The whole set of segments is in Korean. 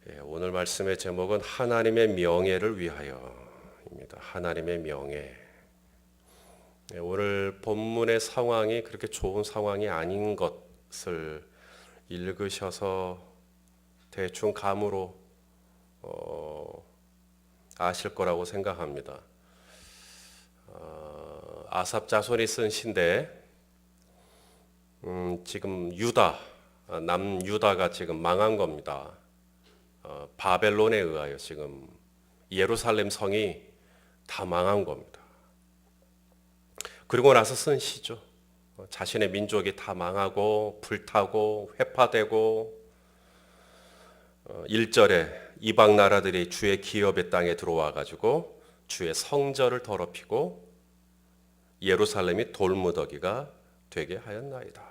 오늘 말씀의 제목은 하나님의 명예를 위하여입니다. 하나님의 명예. 오늘 본문의 상황이 그렇게 좋은 상황이 아닌 것을 읽으셔서 대충 감으로 아실 거라고 생각합니다. 아삽 자손이 쓴 시인데 지금 남유다가 지금 망한 겁니다. 바벨론에 의하여 지금 예루살렘 성이 다 망한 겁니다. 그리고 나서 쓴 시죠. 자신의 민족이 다 망하고 불타고 회파되고 1절에 이방 나라들이 주의 기업의 땅에 들어와 가지고 주의 성전을 더럽히고 예루살렘이 돌무더기가 되게 하였나이다.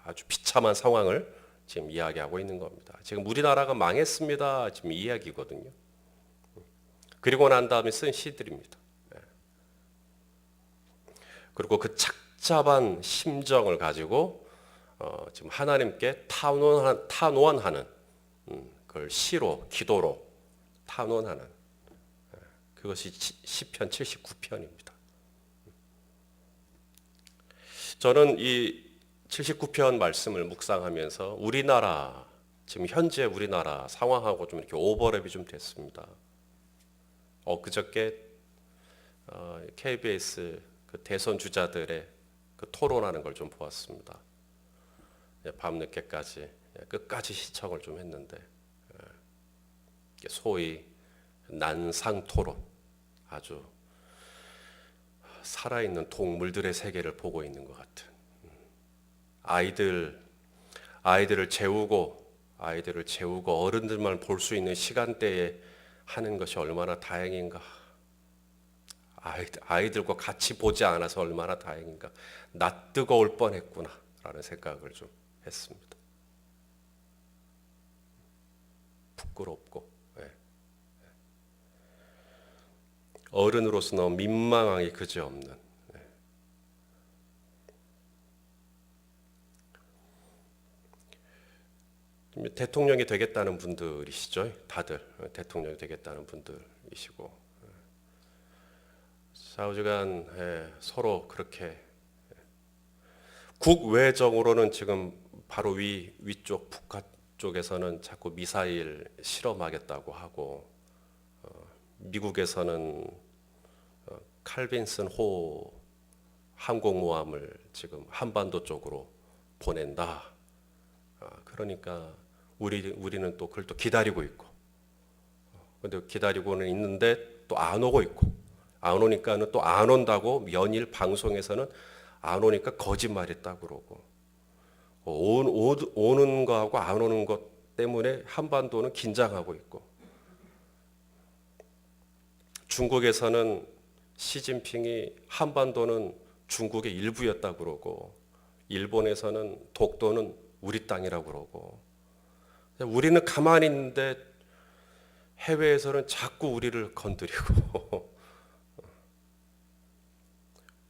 아주 비참한 상황을 지금 이야기하고 있는 겁니다. 지금 우리나라가 망했습니다. 지금 이 이야기거든요. 그리고 난 다음에 쓴 시들입니다. 그리고 그 착잡한 심정을 가지고 지금 하나님께 탄원하는 그걸 시로 기도로 탄원하는 그것이 시편 79편입니다. 저는 이 79편 말씀을 묵상하면서 우리나라 지금 현재 우리나라 상황하고 좀 이렇게 오버랩이 좀 됐습니다. 그저께 KBS 그 대선 주자들의 그 토론하는 걸 좀 보았습니다. 밤늦게까지 끝까지 시청을 좀 했는데 소위 난상 토론, 아주 살아있는 동물들의 세계를 보고 있는 것 같은. 아이들을 재우고 어른들만 볼 수 있는 시간대에 하는 것이 얼마나 다행인가. 아이들과 같이 보지 않아서 얼마나 다행인가. 낯뜨거울 뻔했구나 라는 생각을 좀 했습니다. 부끄럽고 어른으로서 너무 민망하기 그지없는. 대통령이 되겠다는 분들이시죠. 다들 대통령이 되겠다는 분들이시고 좌우지간 서로 그렇게 국외적으로는 지금 바로 위쪽 북한 쪽에서는 자꾸 미사일 실험하겠다고 하고 미국에서는 칼빈슨 호 항공모함을 지금 한반도 쪽으로 보낸다. 그러니까 우리는 또 그걸 또 기다리고 있고, 근데 기다리고는 있는데 또 안 오고 있고, 안 오니까는 또 안 온다고 연일 방송에서는 안 오니까 거짓말했다 그러고, 오는 거하고 안 오는 것 때문에 한반도는 긴장하고 있고, 중국에서는 시진핑이 한반도는 중국의 일부였다 그러고, 일본에서는 독도는 우리 땅이라고 그러고, 우리는 가만히 있는데 해외에서는 자꾸 우리를 건드리고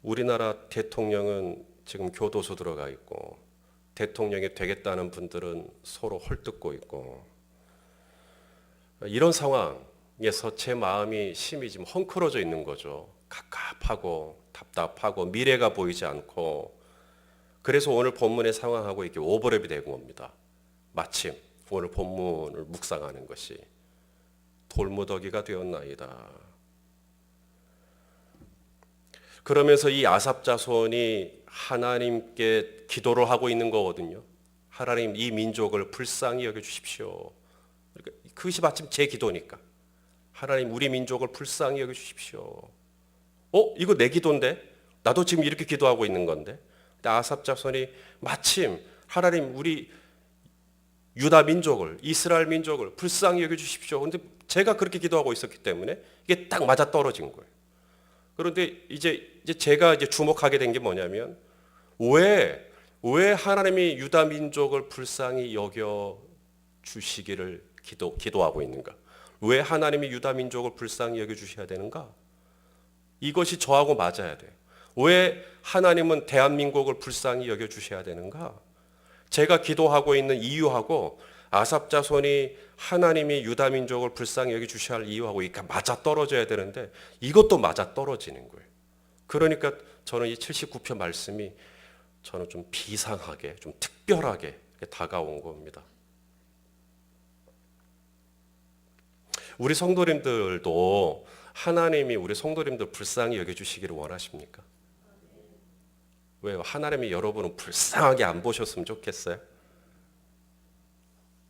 우리나라 대통령은 지금 교도소 들어가 있고 대통령이 되겠다는 분들은 서로 헐뜯고 있고, 이런 상황에서 제 마음이 심히 지금 헝클어져 있는 거죠. 갑갑하고 답답하고 미래가 보이지 않고. 그래서 오늘 본문의 상황하고 이렇게 오버랩이 되고 옵니다. 마침 오늘 본문을 묵상하는 것이 돌무더기가 되었나이다. 그러면서 이 아삽 자손이 하나님께 기도를 하고 있는 거거든요. 하나님, 이 민족을 불쌍히 여겨 주십시오. 그러니까 그것이 마침 제 기도니까. 하나님, 우리 민족을 불쌍히 여겨 주십시오. 이거 내 기도인데? 나도 지금 이렇게 기도하고 있는 건데. 아삽 자손이 마침 하나님, 우리 유다 민족을, 이스라엘 민족을 불쌍히 여겨 주십시오. 그런데 제가 그렇게 기도하고 있었기 때문에 이게 딱 맞아 떨어진 거예요. 그런데 이제 제가 주목하게 된 게 뭐냐면, 왜 하나님이 유다 민족을 불쌍히 여겨 주시기를 기도하고 있는가? 왜 하나님이 유다 민족을 불쌍히 여겨 주셔야 되는가? 이것이 저하고 맞아야 돼요. 왜 하나님은 대한민국을 불쌍히 여겨 주셔야 되는가? 제가 기도하고 있는 이유하고 아삽 자손이 하나님이 유다 민족을 불쌍히 여기 주셔야 할 이유하고 이게 맞아 떨어져야 되는데 이것도 맞아 떨어지는 거예요. 그러니까 저는 이 79편 말씀이 저는 좀 비상하게, 좀 특별하게 다가온 겁니다. 우리 성도님들도 하나님이 우리 성도님들 불쌍히 여겨주시기를 원하십니까? 왜요? 하나님이 여러분은 불쌍하게 안 보셨으면 좋겠어요?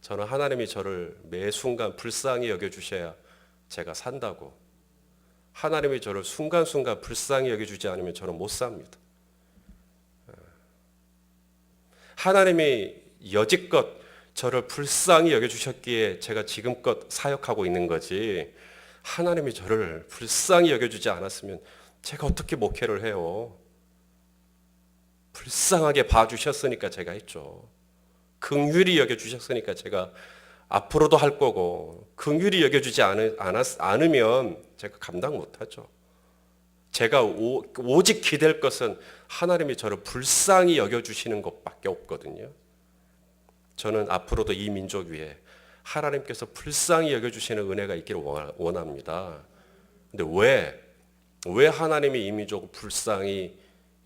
저는 하나님이 저를 매 순간 불쌍히 여겨주셔야 제가 산다고. 하나님이 저를 순간순간 불쌍히 여겨주지 않으면 저는 못 삽니다. 하나님이 여지껏 저를 불쌍히 여겨주셨기에 제가 지금껏 사역하고 있는 거지, 하나님이 저를 불쌍히 여겨주지 않았으면 제가 어떻게 목회를 해요? 불쌍하게 봐주셨으니까 제가 했죠. 긍휼히 여겨주셨으니까 제가 앞으로도 할 거고, 긍휼히 여겨주지 않으면 제가 감당 못하죠. 제가 오직 기댈 것은 하나님이 저를 불쌍히 여겨주시는 것밖에 없거든요. 저는 앞으로도 이 민족 위에 하나님께서 불쌍히 여겨주시는 은혜가 있기를 원합니다. 근데 왜 하나님이 이 민족을 불쌍히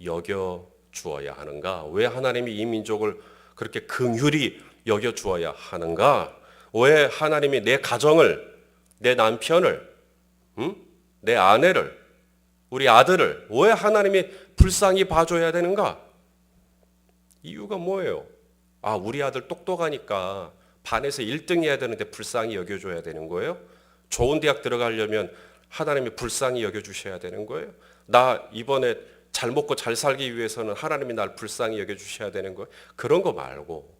여겨주어야 하는가? 왜 하나님이 이 민족을 그렇게 긍휼히 여겨주어야 하는가? 왜 하나님이 내 가정을, 내 남편을, 내 아내를, 우리 아들을 왜 하나님이 불쌍히 봐줘야 되는가? 이유가 뭐예요? 우리 아들 똑똑하니까 반에서 1등 해야 되는데 불쌍히 여겨줘야 되는 거예요? 좋은 대학 들어가려면 하나님이 불쌍히 여겨주셔야 되는 거예요? 나 이번에 잘 먹고 잘 살기 위해서는 하나님이 날 불쌍히 여겨주셔야 되는 거예요? 그런 거 말고,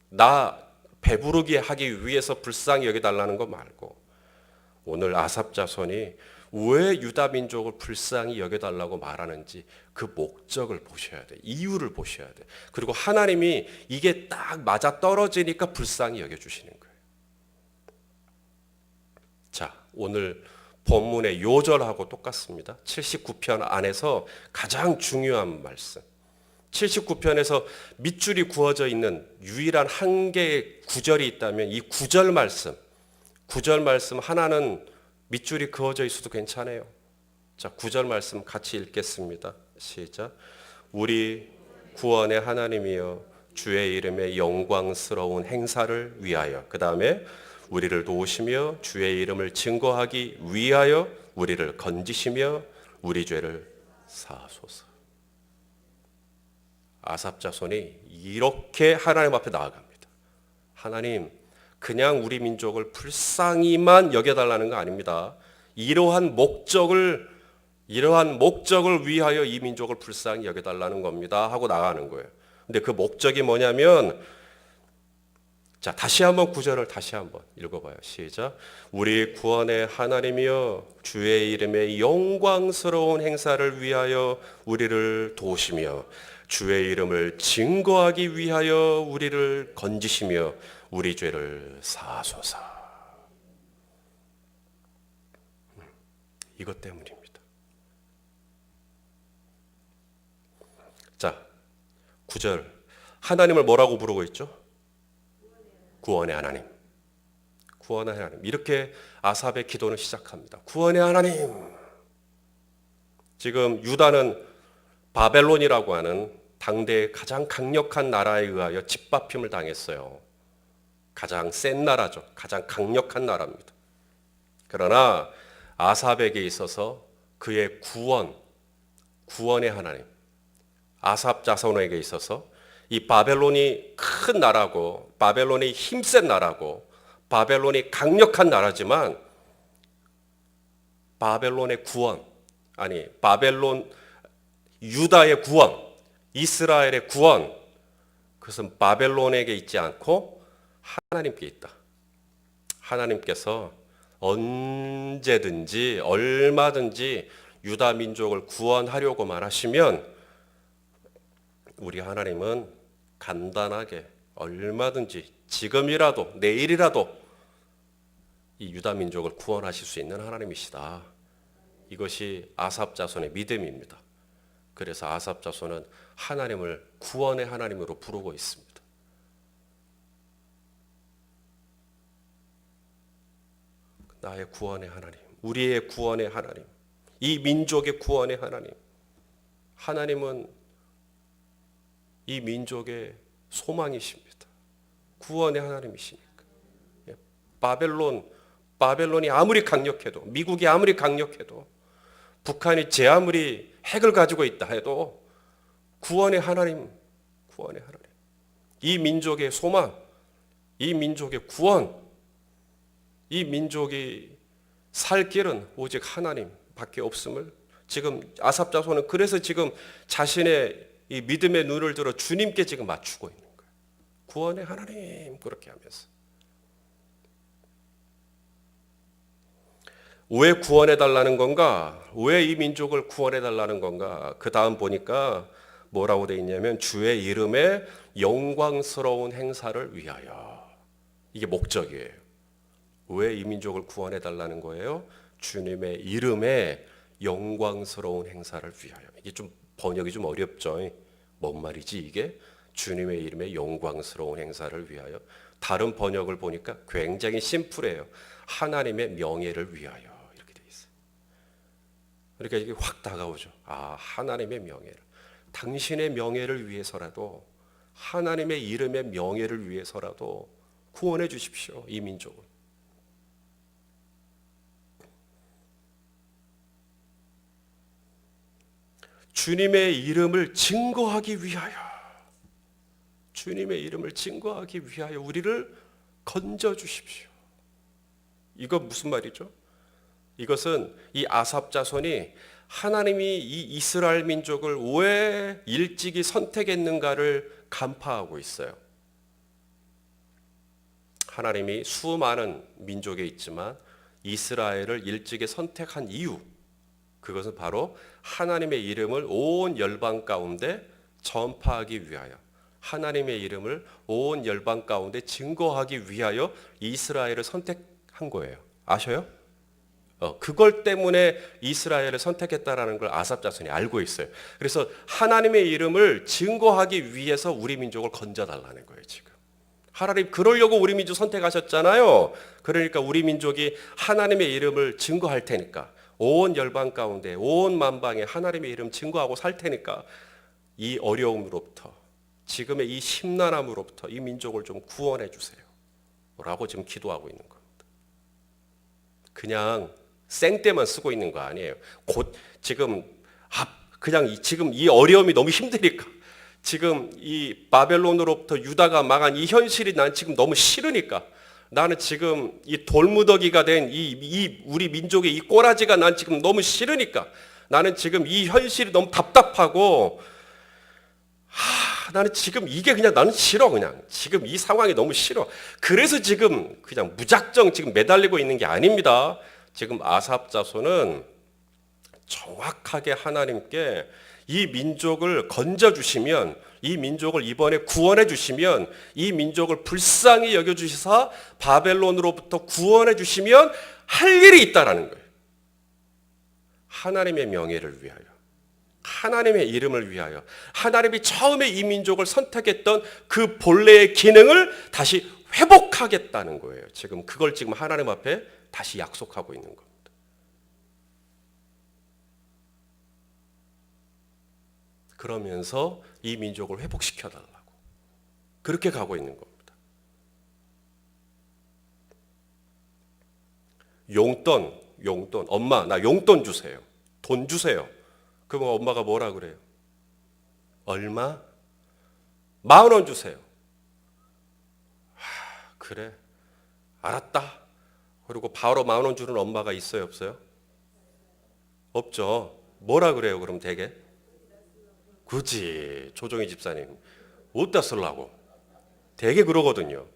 나 배부르게 하기 위해서 불쌍히 여겨달라는 거 말고, 오늘 아삽 자손이 왜 유다 민족을 불쌍히 여겨달라고 말하는지 그 목적을 보셔야 돼. 이유를 보셔야 돼. 그리고 하나님이 이게 딱 맞아 떨어지니까 불쌍히 여겨주시는 거예요. 자, 오늘 본문의 요절하고 똑같습니다. 79편 안에서 가장 중요한 말씀. 79편에서 밑줄이 구워져 있는 유일한 한 개의 구절이 있다면 이 구절 말씀 하나는 밑줄이 그어져 있어도 괜찮아요. 자, 9절 말씀 같이 읽겠습니다. 시작. 우리 구원의 하나님이여 주의 이름의 영광스러운 행사를 위하여, 그 다음에 우리를 도우시며 주의 이름을 증거하기 위하여 우리를 건지시며 우리 죄를 사하소서. 아삽 자손이 이렇게 하나님 앞에 나아갑니다. 하나님, 그냥 우리 민족을 불쌍히만 여겨달라는 거 아닙니다. 이러한 목적을 위하여 이 민족을 불쌍히 여겨달라는 겁니다 하고 나가는 거예요. 근데 그 목적이 뭐냐면, 자, 다시 한번 구절을 다시 한번 읽어봐요. 시작. 우리 구원의 하나님이여 주의 이름의 영광스러운 행사를 위하여 우리를 도우시며 주의 이름을 증거하기 위하여 우리를 건지시며 우리 죄를 사하소서. 이것 때문입니다. 자, 9절 하나님을 뭐라고 부르고 있죠? 구원의 하나님. 구원의 하나님. 이렇게 아삽의 기도는 시작합니다. 구원의 하나님. 지금 유다는 바벨론이라고 하는 당대의 가장 강력한 나라에 의하여 짓밟힘을 당했어요. 가장 센 나라죠. 가장 강력한 나라입니다. 그러나 아삽에게 있어서 그의 구원의 하나님, 아삽 자손에게 있어서 이 바벨론이 큰 나라고, 바벨론이 힘센 나라고, 바벨론이 강력한 나라지만 바벨론의 구원, 유다의 구원, 이스라엘의 구원, 그것은 바벨론에게 있지 않고 하나님께 있다. 하나님께서 언제든지 얼마든지 유다 민족을 구원하려고만 하시면 우리 하나님은 간단하게 얼마든지 지금이라도 내일이라도 이 유다 민족을 구원하실 수 있는 하나님이시다. 이것이 아삽 자손의 믿음입니다. 그래서 아삽 자손은 하나님을 구원의 하나님으로 부르고 있습니다. 나의 구원의 하나님, 우리의 구원의 하나님, 이 민족의 구원의 하나님. 하나님은 이 민족의 소망이십니다. 구원의 하나님이시니까. 바벨론이 아무리 강력해도, 미국이 아무리 강력해도, 북한이 제 아무리 핵을 가지고 있다 해도 구원의 하나님, 이 민족의 소망, 이 민족의 구원, 이 민족이 살 길은 오직 하나님밖에 없음을 지금 아삽 자손은 그래서 지금 자신의 이 믿음의 눈을 들어 주님께 지금 맞추고 있는 거예요. 구원의 하나님, 그렇게 하면서. 왜 구원해 달라는 건가? 왜 이 민족을 구원해 달라는 건가? 그 다음 보니까 뭐라고 돼 있냐면 주의 이름의 영광스러운 행사를 위하여. 이게 목적이에요. 왜 이 민족을 구원해 달라는 거예요? 주님의 이름의 영광스러운 행사를 위하여. 이게 좀 번역이 좀 어렵죠. 뭔 말이지 이게? 주님의 이름의 영광스러운 행사를 위하여. 다른 번역을 보니까 굉장히 심플해요. 하나님의 명예를 위하여. 이렇게 돼 있어요. 그러니까 이게 확 다가오죠. 아, 하나님의 명예를. 당신의 명예를 위해서라도, 하나님의 이름의 명예를 위해서라도 구원해 주십시오, 이 민족을. 주님의 이름을 증거하기 위하여, 주님의 이름을 증거하기 위하여 우리를 건져 주십시오. 이거 무슨 말이죠? 이것은 이 아삽 자손이 하나님이 이 이스라엘 민족을 왜 일찍이 선택했는가를 간파하고 있어요. 하나님이 수많은 민족에 있지만 이스라엘을 일찍이 선택한 이유, 그것은 바로 하나님의 이름을 온 열방 가운데 전파하기 위하여, 하나님의 이름을 온 열방 가운데 증거하기 위하여 이스라엘을 선택한 거예요. 아셔요? 그걸 때문에 이스라엘을 선택했다라는 걸 아삽 자손이 알고 있어요. 그래서 하나님의 이름을 증거하기 위해서 우리 민족을 건져달라는 거예요, 지금. 하나님 그러려고 우리 민족 선택하셨잖아요. 그러니까 우리 민족이 하나님의 이름을 증거할 테니까, 온 열방 가운데 온 만방에 하나님의 이름 증거하고 살 테니까 이 어려움으로부터, 지금의 이 심란함으로부터 이 민족을 좀 구원해 주세요 라고 지금 기도하고 있는 겁니다. 그냥 생떼만 쓰고 있는 거 아니에요. 곧 지금 그냥 지금 이 어려움이 너무 힘드니까, 지금 이 바벨론으로부터 유다가 망한 이 현실이 난 지금 너무 싫으니까, 나는 지금 이 돌무더기가 된 이 우리 민족의 이 꼬라지가 난 지금 너무 싫으니까, 나는 지금 이 현실이 너무 답답하고, 나는 지금 이게 그냥 나는 싫어. 그냥 지금 이 상황이 너무 싫어. 그래서 지금 그냥 무작정 지금 매달리고 있는 게 아닙니다. 지금 아삽 자손은 정확하게 하나님께 이 민족을 건져주시면, 이 민족을 이번에 구원해 주시면, 이 민족을 불쌍히 여겨주시사 바벨론으로부터 구원해 주시면 할 일이 있다라는 거예요. 하나님의 명예를 위하여, 하나님의 이름을 위하여, 하나님이 처음에 이 민족을 선택했던 그 본래의 기능을 다시 회복하겠다는 거예요. 지금 그걸 지금 하나님 앞에 다시 약속하고 있는 겁니다. 그러면서 이 민족을 회복시켜달라고 그렇게 가고 있는 겁니다. 용돈, 엄마 나 용돈 주세요. 돈 주세요. 그러면 엄마가 뭐라 그래요? 얼마? 10,000원 주세요. 그래, 알았다. 그리고 바로 10,000원 주는 엄마가 있어요, 없어요? 없죠. 뭐라 그래요, 그럼 되게? 그렇지, 조정희 집사님. 어디다 쓰려고? 되게 그러거든요.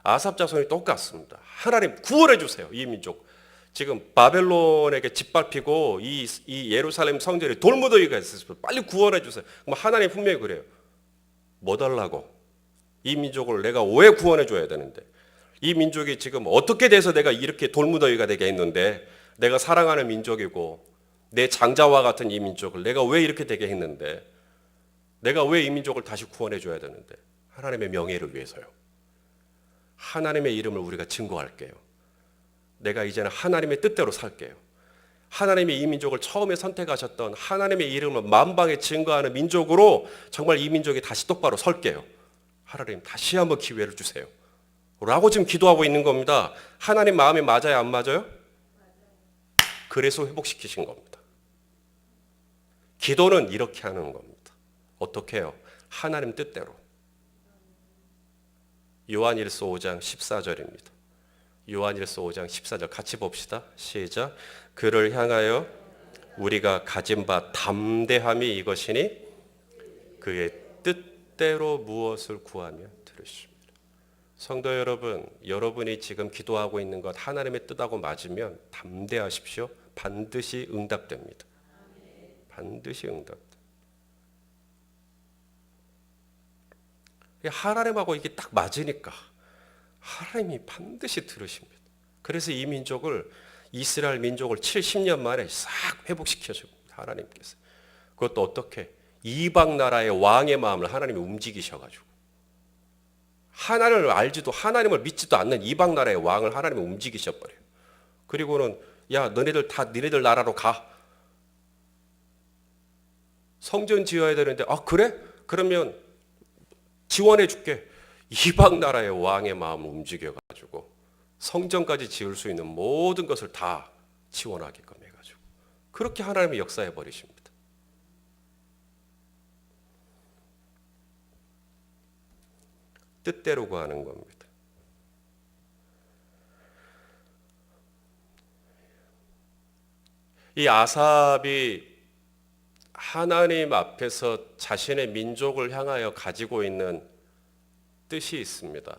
아삽 자손이 똑같습니다. 하나님 구원해 주세요, 이 민족. 지금 바벨론에게 짓밟히고 이 예루살렘 성전에 돌무더기가 있어서 빨리 구원해 주세요. 그럼 하나님 분명히 그래요. 뭐 달라고? 이 민족을 내가 왜 구원해 줘야 되는데? 이 민족이 지금 어떻게 돼서 내가 이렇게 돌무더기가 되게 했는데, 내가 사랑하는 민족이고 내 장자와 같은 이 민족을 내가 왜 이렇게 되게 했는데, 내가 왜 이 민족을 다시 구원해 줘야 되는데? 하나님의 명예를 위해서요. 하나님의 이름을 우리가 증거할게요. 내가 이제는 하나님의 뜻대로 살게요. 하나님이 이 민족을 처음에 선택하셨던 하나님의 이름을 만방에 증거하는 민족으로 정말 이 민족이 다시 똑바로 설게요. 하나님 다시 한번 기회를 주세요. 라고 지금 기도하고 있는 겁니다. 하나님 마음이 맞아요, 안 맞아요? 그래서 회복시키신 겁니다. 기도는 이렇게 하는 겁니다. 어떻게 해요? 하나님 뜻대로. 요한일서 5장 14절입니다. 요한일서 5장 14절 같이 봅시다. 시작. 그를 향하여 우리가 가진 바 담대함이 이것이니 그의 뜻대로 무엇을 구하면 들으십니다. 성도 여러분, 여러분이 지금 기도하고 있는 것 하나님의 뜻하고 맞으면 담대하십시오. 반드시 응답됩니다. 반드시 응답됩니다. 하나님하고 이게 딱 맞으니까 하나님이 반드시 들으십니다. 그래서 이 민족을 이스라엘 민족을 70년 만에 싹 회복시켜 줍니다. 하나님께서. 그것도 어떻게? 이방 나라의 왕의 마음을 하나님이 움직이셔가지고 하나님을 알지도 하나님을 믿지도 않는 이방 나라의 왕을 하나님이 움직이셔버려요. 그리고는 야 너네들 다 너네들 나라로 가. 성전 지어야 되는데 그래? 그러면 지원해 줄게. 이방 나라의 왕의 마음을 움직여가지고 성전까지 지을 수 있는 모든 것을 다 지원하게끔 해가지고 그렇게 하나님이 역사해 버리십니다. 뜻대로 구하는 겁니다. 이 아삽이 하나님 앞에서 자신의 민족을 향하여 가지고 있는 뜻이 있습니다.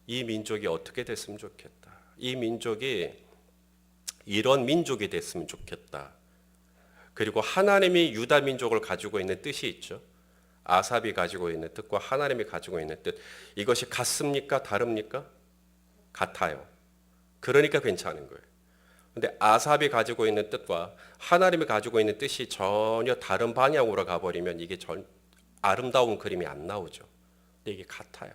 이 민족이 어떻게 됐으면 좋겠다. 이 민족이 이런 민족이 됐으면 좋겠다. 그리고 하나님이 유다 민족을 가지고 있는 뜻이 있죠. 아삽이 가지고 있는 뜻과 하나님이 가지고 있는 뜻. 이것이 같습니까? 다릅니까? 같아요. 그러니까 괜찮은 거예요. 근데 아삽이 가지고 있는 뜻과 하나님이 가지고 있는 뜻이 전혀 다른 방향으로 가버리면 이게 아름다운 그림이 안 나오죠. 근데 이게 같아요.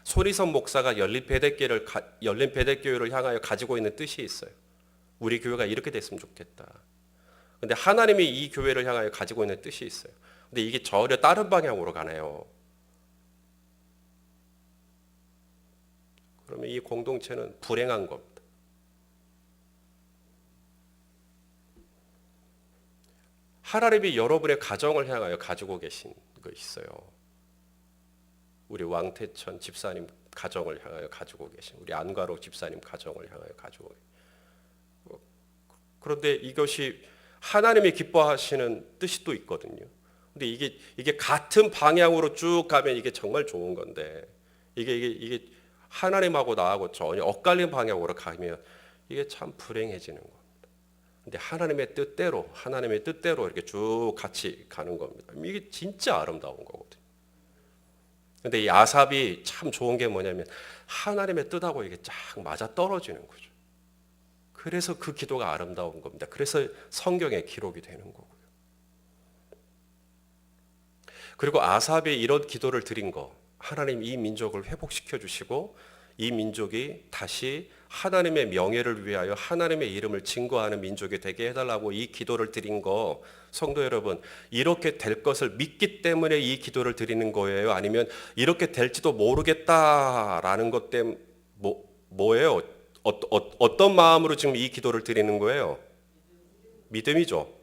손희선 목사가 열린 베델교회를 향하여 가지고 있는 뜻이 있어요. 우리 교회가 이렇게 됐으면 좋겠다. 근데 하나님이 이 교회를 향하여 가지고 있는 뜻이 있어요. 근데 이게 전혀 다른 방향으로 가네요. 그러면 이 공동체는 불행한 겁니다. 하나님이 여러분의 가정을 향하여 가지고 계신 거 있어요. 우리 왕태천 집사님 가정을 향하여 가지고 계신 우리 안가로 집사님 가정을 향하여 가지고 계신. 그런데 이것이 하나님이 기뻐하시는 뜻이 또 있거든요. 근데 이게 같은 방향으로 쭉 가면 이게 정말 좋은 건데 이게 하나님하고 나하고 전혀 엇갈린 방향으로 가면 이게 참 불행해지는 겁니다. 근데 하나님의 뜻대로 이렇게 쭉 같이 가는 겁니다. 이게 진짜 아름다운 거거든요. 근데 이 아삽이 참 좋은 게 뭐냐면 하나님의 뜻하고 이게 쫙 맞아 떨어지는 거죠. 그래서 그 기도가 아름다운 겁니다. 그래서 성경에 기록이 되는 거고요. 그리고 아삽이 이런 기도를 드린 거, 하나님 이 민족을 회복시켜 주시고 이 민족이 다시 하나님의 명예를 위하여 하나님의 이름을 증거하는 민족이 되게 해달라고 이 기도를 드린 거, 성도 여러분, 이렇게 될 것을 믿기 때문에 이 기도를 드리는 거예요? 아니면 이렇게 될지도 모르겠다라는 것 때문에 뭐예요? 어떤 마음으로 지금 이 기도를 드리는 거예요? 믿음이죠.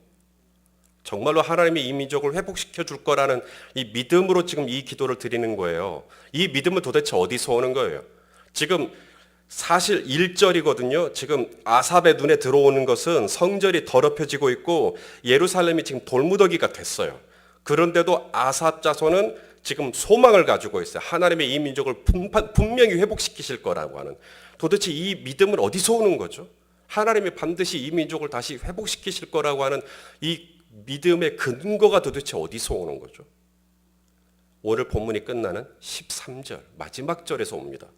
정말로 하나님이 이 민족을 회복시켜 줄 거라는 이 믿음으로 지금 이 기도를 드리는 거예요. 이 믿음은 도대체 어디서 오는 거예요? 지금 사실 1절이거든요. 지금 아삽의 눈에 들어오는 것은 성전이 더럽혀지고 있고 예루살렘이 지금 돌무더기가 됐어요. 그런데도 아삽 자손은 지금 소망을 가지고 있어요. 하나님의 이 민족을 분명히 회복시키실 거라고 하는. 도대체 이 믿음은 어디서 오는 거죠? 하나님이 반드시 이 민족을 다시 회복시키실 거라고 하는 이 믿음의 근거가 도대체 어디서 오는 거죠? 오늘 본문이 끝나는 13절 마지막 절에서 옵니다.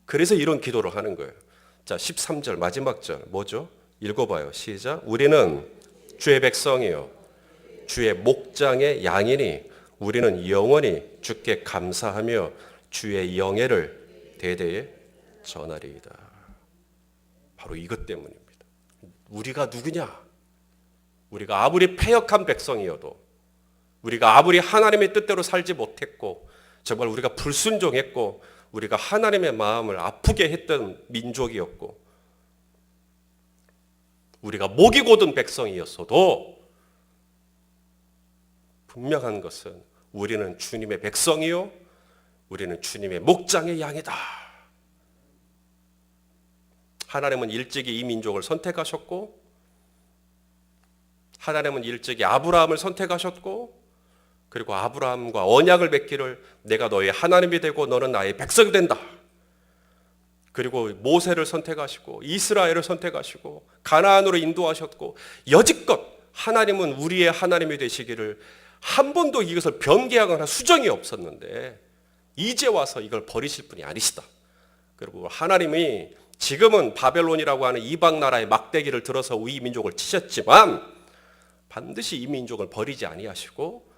그래서 이런 기도를 하는 거예요. 자, 13절 마지막 절 뭐죠? 읽어봐요. 시작. 우리는 주의 백성이요 주의 목장의 양이니 우리는 영원히 주께 감사하며 주의 영예를 대대에 전하리이다. 바로 이것 때문입니다. 우리가 누구냐? 우리가 아무리 패역한 백성이어도, 우리가 아무리 하나님의 뜻대로 살지 못했고, 정말 우리가 불순종했고, 우리가 하나님의 마음을 아프게 했던 민족이었고, 우리가 목이 곧은 백성이었어도 분명한 것은 우리는 주님의 백성이요, 우리는 주님의 목장의 양이다. 하나님은 일찍이 이 민족을 선택하셨고, 하나님은 일찍이 아브라함을 선택하셨고, 그리고 아브라함과 언약을 맺기를 내가 너의 하나님이 되고 너는 나의 백성이 된다. 그리고 모세를 선택하시고 이스라엘을 선택하시고 가나안으로 인도하셨고, 여지껏 하나님은 우리의 하나님이 되시기를 한 번도 이것을 변개하거나 수정이 없었는데, 이제 와서 이걸 버리실 분이 아니시다. 그리고 하나님이 지금은 바벨론이라고 하는 이방 나라의 막대기를 들어서 이 민족을 치셨지만 반드시 이 민족을 버리지 아니하시고,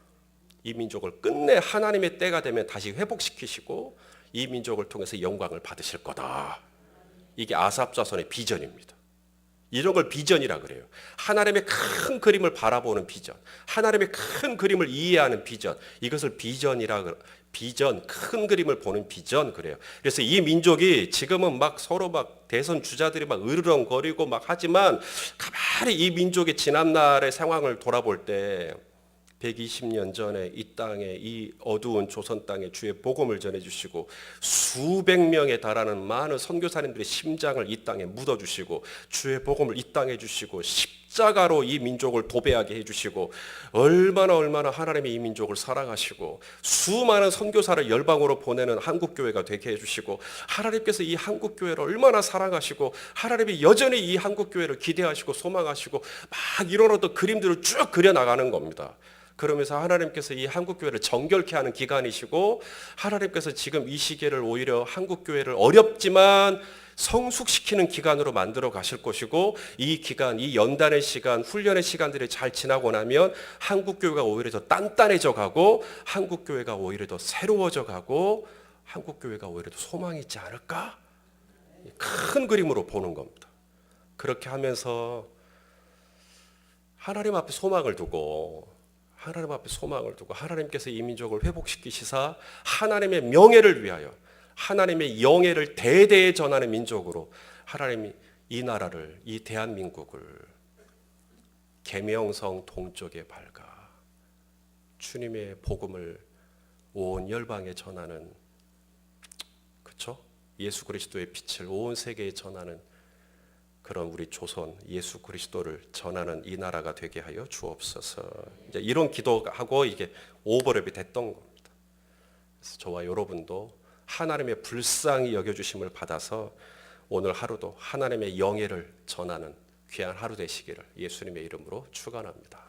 이 민족을 끝내 하나님의 때가 되면 다시 회복시키시고 이 민족을 통해서 영광을 받으실 거다. 이게 아삽 자손의 비전입니다. 이런 걸 비전이라 그래요. 하나님의 큰 그림을 바라보는 비전, 하나님의 큰 그림을 이해하는 비전, 이것을 비전, 큰 그림을 보는 비전 그래요. 그래서 이 민족이 지금은 막 서로 막 대선 주자들이 막 으르렁거리고 막 하지만, 가만히 이 민족의 지난날의 상황을 돌아볼 때 120년 전에 이 땅에, 이 어두운 조선 땅에 주의 복음을 전해주시고 수백 명에 달하는 많은 선교사님들의 심장을 이 땅에 묻어주시고 주의 복음을 이 땅에 주시고 십자가로 이 민족을 도배하게 해주시고, 얼마나 하나님이 이 민족을 사랑하시고 수많은 선교사를 열방으로 보내는 한국교회가 되게 해주시고, 하나님께서 이 한국교회를 얼마나 사랑하시고 하나님이 여전히 이 한국교회를 기대하시고 소망하시고 막 이런 어떤 그림들을 쭉 그려나가는 겁니다. 그러면서 하나님께서 이 한국교회를 정결케 하는 기간이시고, 하나님께서 지금 이 시기를 오히려 한국교회를 어렵지만 성숙시키는 기간으로 만들어 가실 것이고, 이 기간, 이 연단의 시간, 훈련의 시간들이 잘 지나고 나면 한국교회가 오히려 더 단단해져 가고, 한국교회가 오히려 더 새로워져 가고, 한국교회가 오히려 더 소망이 있지 않을까? 큰 그림으로 보는 겁니다. 그렇게 하면서 하나님 앞에 소망을 두고, 하나님께서 이 민족을 회복시키시사 하나님의 명예를 위하여, 하나님의 영예를 대대에 전하는 민족으로 하나님이 이 나라를, 이 대한민국을 계명성 동쪽에 밝아 주님의 복음을 온 열방에 전하는, 그렇죠? 예수 그리스도의 빛을 온 세계에 전하는 그런 우리 조선 예수 그리스도를 전하는 이 나라가 되게 하여 주옵소서. 이제 이런 기도하고 이게 오버랩이 됐던 겁니다. 그래서 저와 여러분도 하나님의 불쌍히 여겨주심을 받아서 오늘 하루도 하나님의 영예를 전하는 귀한 하루 되시기를 예수님의 이름으로 축원합니다.